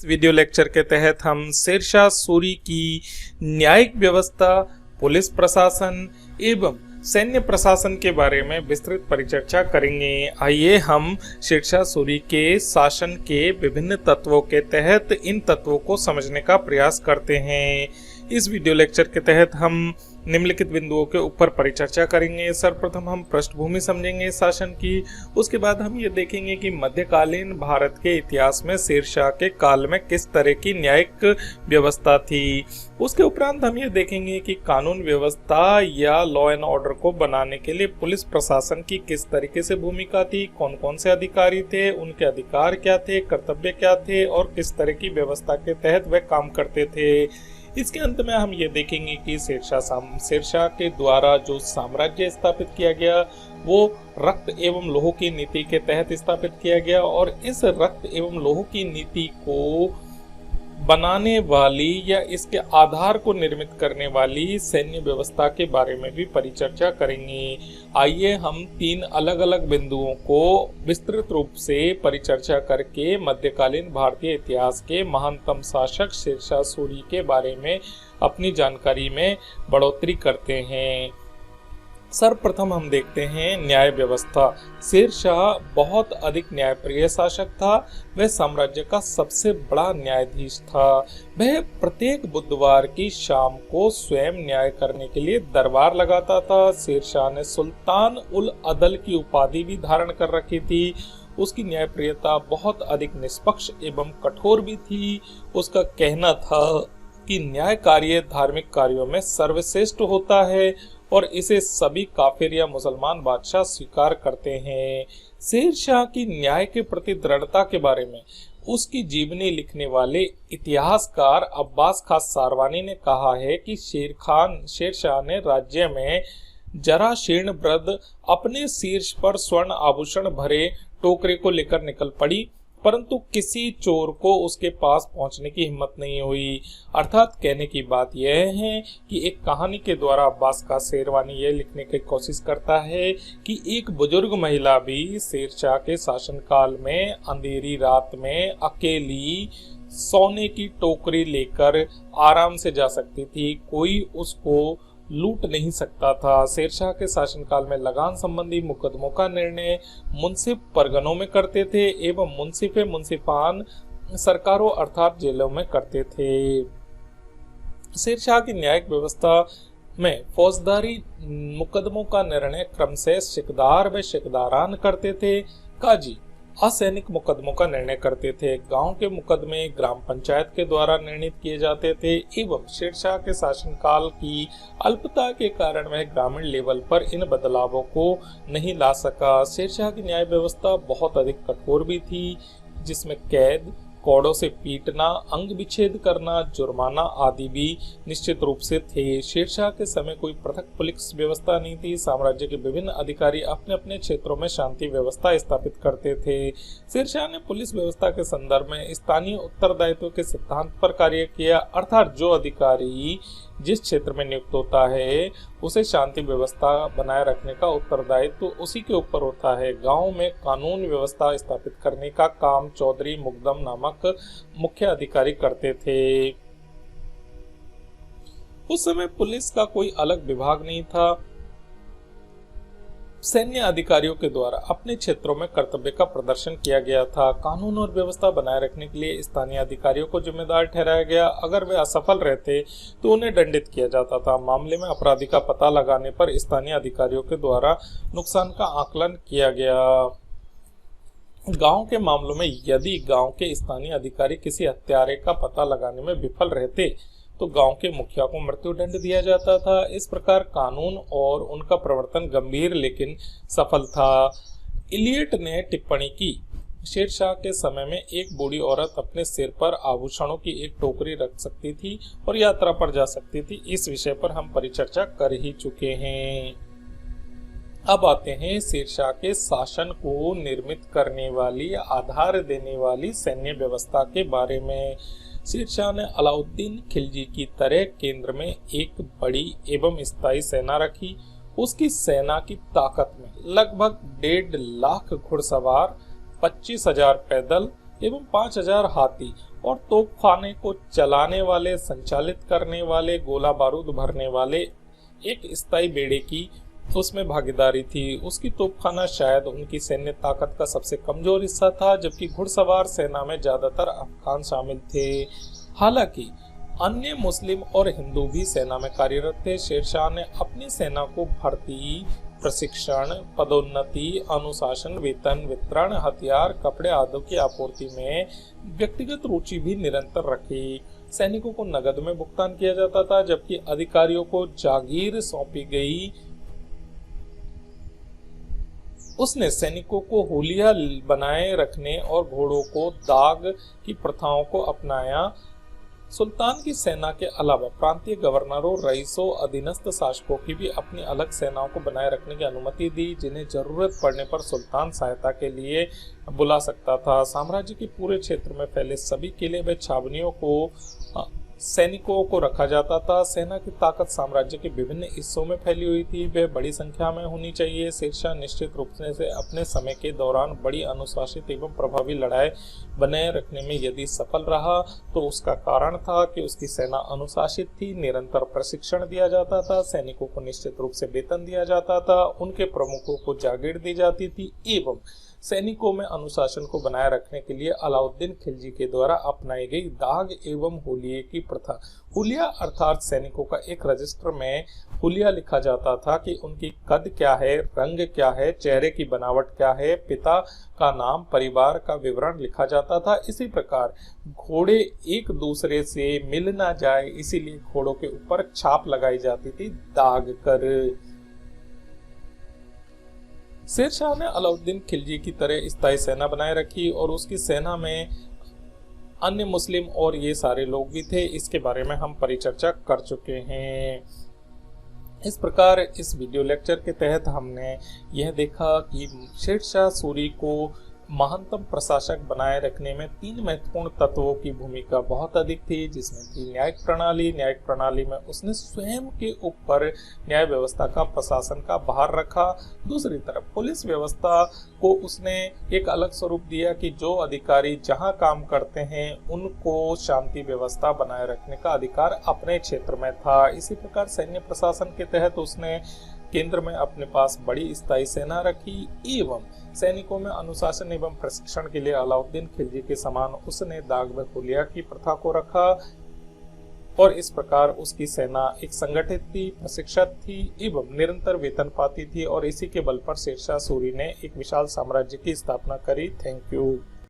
इस video lecture के तहत हम शेरशाह सूरी की न्यायिक व्यवस्था, पुलिस प्रशासन एवं सैन्य प्रशासन के बारे में विस्तृत परिचर्चा करेंगे। आइए हम शेरशाह सूरी के शासन के विभिन्न तत्वों के तहत इन तत्वों को समझने का प्रयास करते हैं। इस वीडियो लेक्चर के तहत हम निम्नलिखित बिंदुओं के ऊपर परिचर्चा करेंगे। सर्वप्रथम हम पृष्ठभूमि समझेंगे शासन की, उसके बाद हम ये देखेंगे कि मध्यकालीन भारत के इतिहास में शेरशाह के काल में किस तरह की न्यायिक व्यवस्था थी। उसके उपरांत हम ये देखेंगे कि कानून व्यवस्था या लॉ एंड ऑर्डर को बनाने के लिए पुलिस प्रशासन की किस तरीके से भूमिका थी, कौन कौन से अधिकारी थे, उनके अधिकार क्या थे, कर्तव्य क्या थे और किस तरह की व्यवस्था के तहत वे काम करते थे। इसके अंत में हम ये देखेंगे कि शेरशाह के द्वारा जो साम्राज्य स्थापित किया गया वो रक्त एवं लौह की नीति के तहत स्थापित किया गया और इस रक्त एवं लौह की नीति को बनाने वाली या इसके आधार को निर्मित करने वाली सैन्य व्यवस्था के बारे में भी परिचर्चा करेंगे। आइए हम 3 अलग अलग बिंदुओं को विस्तृत रूप से परिचर्चा करके मध्यकालीन भारतीय इतिहास के महानतम शासक शेरशाह सूरी के बारे में अपनी जानकारी में बढ़ोतरी करते हैं। सर्वप्रथम हम देखते हैं न्याय व्यवस्था। शेरशाह बहुत अधिक न्यायप्रिय शासक था। वह साम्राज्य का सबसे बड़ा न्यायाधीश था। वह प्रत्येक बुधवार की शाम को स्वयं न्याय करने के लिए दरबार लगाता था। शेरशाह ने सुल्तान उल अदल की उपाधि भी धारण कर रखी थी। उसकी न्यायप्रियता बहुत अधिक निष्पक्ष एवं कठोर भी थी। उसका कहना था कि न्याय कार्य धार्मिक कार्यों में सर्वश्रेष्ठ होता है और इसे सभी काफिर या मुसलमान बादशाह स्वीकार करते हैं। शेरशाह की न्याय के प्रति दृढ़ता के बारे में उसकी जीवनी लिखने वाले इतिहासकार अब्बास खान सारवानी ने कहा है कि शेरशाह ने राज्य में जरा शीर्ण वृद्ध अपने शीर्ष पर स्वर्ण आभूषण भरे टोकरे को लेकर निकल पड़ी, परंतु किसी चोर को उसके पास पहुंचने की हिम्मत नहीं हुई। अर्थात कहने की बात यह है कि एक कहानी के द्वारा अब्बास का शेरवानी यह लिखने की कोशिश करता है कि एक बुजुर्ग महिला भी शेरशाह के शासनकाल में अंधेरी रात में अकेली सोने की टोकरी लेकर आराम से जा सकती थी। कोई उसको लूट नहीं सकता था। शेरशाह के शासनकाल में लगान संबंधी मुकदमों का निर्णय मुंसिफ परगनों में करते थे एवं मुंसिफान सरकारों अर्थात जेलों में करते थे। शेरशाह की न्यायिक व्यवस्था में फौजदारी मुकदमों का निर्णय क्रमशः शिकदार व शिकदारान करते थे। काजी असैनिक मुकदमों का निर्णय करते थे। गांव के मुकदमे ग्राम पंचायत के द्वारा निर्णित किए जाते थे एवं शेरशाह के शासनकाल की अल्पता के कारण वह ग्रामीण लेवल पर इन बदलावों को नहीं ला सका। शेरशाह की न्याय व्यवस्था बहुत अधिक कठोर भी थी, जिसमें कैद, कोड़ों से पीटना, अंग विच्छेद करना, जुर्माना आदि भी निश्चित रूप से थे। शेरशाह के समय कोई पृथक पुलिस व्यवस्था नहीं थी। साम्राज्य के विभिन्न अधिकारी अपने अपने क्षेत्रों में शांति व्यवस्था स्थापित करते थे। शेरशाह ने पुलिस व्यवस्था के संदर्भ में स्थानीय उत्तरदायित्व के सिद्धांत पर कार्य किया, अर्थात जो अधिकारी जिस क्षेत्र में नियुक्त होता है उसे शांति व्यवस्था बनाए रखने का उत्तरदायित्व उसी के ऊपर होता है। गांव में कानून व्यवस्था स्थापित करने का काम चौधरी मुकदम नामक मुख्य अधिकारी करते थे। उस समय पुलिस का कोई अलग विभाग नहीं था। सैन्य अधिकारियों के द्वारा अपने क्षेत्रों में कर्तव्य का प्रदर्शन किया गया था। कानून और व्यवस्था बनाए रखने के लिए स्थानीय अधिकारियों को जिम्मेदार ठहराया गया। अगर वे असफल रहते तो उन्हें दंडित किया जाता था। मामले में अपराधी का पता लगाने पर स्थानीय अधिकारियों के द्वारा नुकसान का आकलन किया गया। गांव के मामलों में यदि गांव के स्थानीय अधिकारी किसी हत्यारे का पता लगाने में विफल रहते तो गांव के मुखिया को मृत्युदंड दिया जाता था। इस प्रकार कानून और उनका प्रवर्तन गंभीर लेकिन सफल था। इलियट ने टिप्पणी की, शेरशाह के समय में एक बूढ़ी औरत अपने सिर पर आभूषणों की एक टोकरी रख सकती थी और यात्रा पर जा सकती थी। इस विषय पर हम परिचर्चा कर ही चुके हैं। अब आते हैं शेरशाह के शासन को निर्मित करने वाली, आधार देने वाली सैन्य व्यवस्था के बारे में। शेरशाह ने अलाउद्दीन खिलजी की तरह केंद्र में एक बड़ी एवं स्थायी सेना रखी। उसकी सेना की ताकत में लगभग 1.5 लाख घुड़सवार, 25,000 पैदल एवं 5,000 हाथी और तोपखाने को चलाने वाले, संचालित करने वाले, गोला बारूद भरने वाले एक स्थायी बेड़े की उसमें भागीदारी थी। उसकी तोपखाना शायद उनकी सैन्य ताकत का सबसे कमजोर हिस्सा था, जबकि घुड़सवार सेना में ज्यादातर अफगान शामिल थे। हालांकि अन्य मुस्लिम और हिंदू भी सेना में कार्यरत थे। शेरशाह ने अपनी सेना को भर्ती, प्रशिक्षण, पदोन्नति, अनुशासन, वेतन वितरण, हथियार, कपड़े आदि की आपूर्ति में व्यक्तिगत रुचि भी निरंतर रखी। सैनिकों को नकद में भुगतान किया जाता था, जबकि अधिकारियों को जागीर सौंपी गई। उसने सैनिकों को हुलिया बनाए रखने और घोड़ों को दाग की प्रथाओं को अपनाया। सुल्तान की सेना के अलावा प्रांतीय गवर्नरों, रईसों, अधीनस्थ शासकों की भी अपनी अलग सेनाओं को बनाए रखने की अनुमति दी, जिन्हें जरूरत पड़ने पर सुल्तान सहायता के लिए बुला सकता था। साम्राज्य के पूरे क्षेत्र में फैले सभी किले व छावनियों को सैनिकों को रखा जाता था। सेना की ताकत साम्राज्य के विभिन्न हिस्सों में फैली हुई थी, वह बड़ी संख्या में होनी चाहिए। शेरशाह निश्चित रूप से अपने समय के दौरान बड़ी अनुशासित एवं प्रभावी लड़ाई बनाए रखने में यदि सफल रहा, तो उसका कारण था कि उसकी सेना अनुशासित थी, निरंतर प्रशिक्षण दिया जाता था, सैनिकों को निश्चित रूप से वेतन दिया जाता था, उनके प्रमुखों को जागीर दी जाती थी एवं सैनिकों में अनुशासन को बनाए रखने के लिए अलाउद्दीन खिलजी के द्वारा अपनाई गई दाग एवं हुलिये की प्रथा। हुलिया अर्थात सैनिकों का एक रजिस्टर में हुलिया लिखा जाता था कि उनकी कद क्या है, रंग क्या है, चेहरे की बनावट क्या है, पिता का नाम, परिवार का विवरण लिखा जाता था। इसी प्रकार घोड़े एक दूसरे से मिल ना जाए, इसीलिए घोड़ों के ऊपर छाप लगाई जाती थी, दाग कर। शेरशाह ने अलाउद्दीन खिलजी की तरह स्थायी सेना बनाए रखी और उसकी सेना में अन्य मुस्लिम और ये सारे लोग भी थे। इसके बारे में हम परिचर्चा कर चुके हैं। इस प्रकार इस वीडियो लेक्चर के तहत हमने यह देखा कि शेरशाह सूरी को महानतम प्रशासक बनाए रखने में 3 महत्वपूर्ण तत्वों की भूमिका बहुत अधिक थी, जिसमें थी न्यायिक प्रणाली। न्यायिक प्रणाली में उसने स्वयं के ऊपर न्याय व्यवस्था का, प्रशासन का भार रखा। दूसरी तरफ पुलिस व्यवस्था को उसने एक अलग स्वरूप दिया कि जो अधिकारी जहां काम करते हैं उनको शांति व्यवस्था बनाए रखने का अधिकार अपने क्षेत्र में था। इसी प्रकार सैन्य प्रशासन के तहत उसने केंद्र में अपने पास बड़ी स्थायी सेना रखी एवं सैनिकों में अनुशासन एवं प्रशिक्षण के लिए अलाउद्दीन खिलजी के समान उसने दाग व हुलिया की प्रथा को रखा और इस प्रकार उसकी सेना एक संगठित थी, प्रशिक्षित थी एवं निरंतर वेतन पाती थी और इसी के बल पर शेरशाह सूरी ने एक विशाल साम्राज्य की स्थापना करी। Thank you.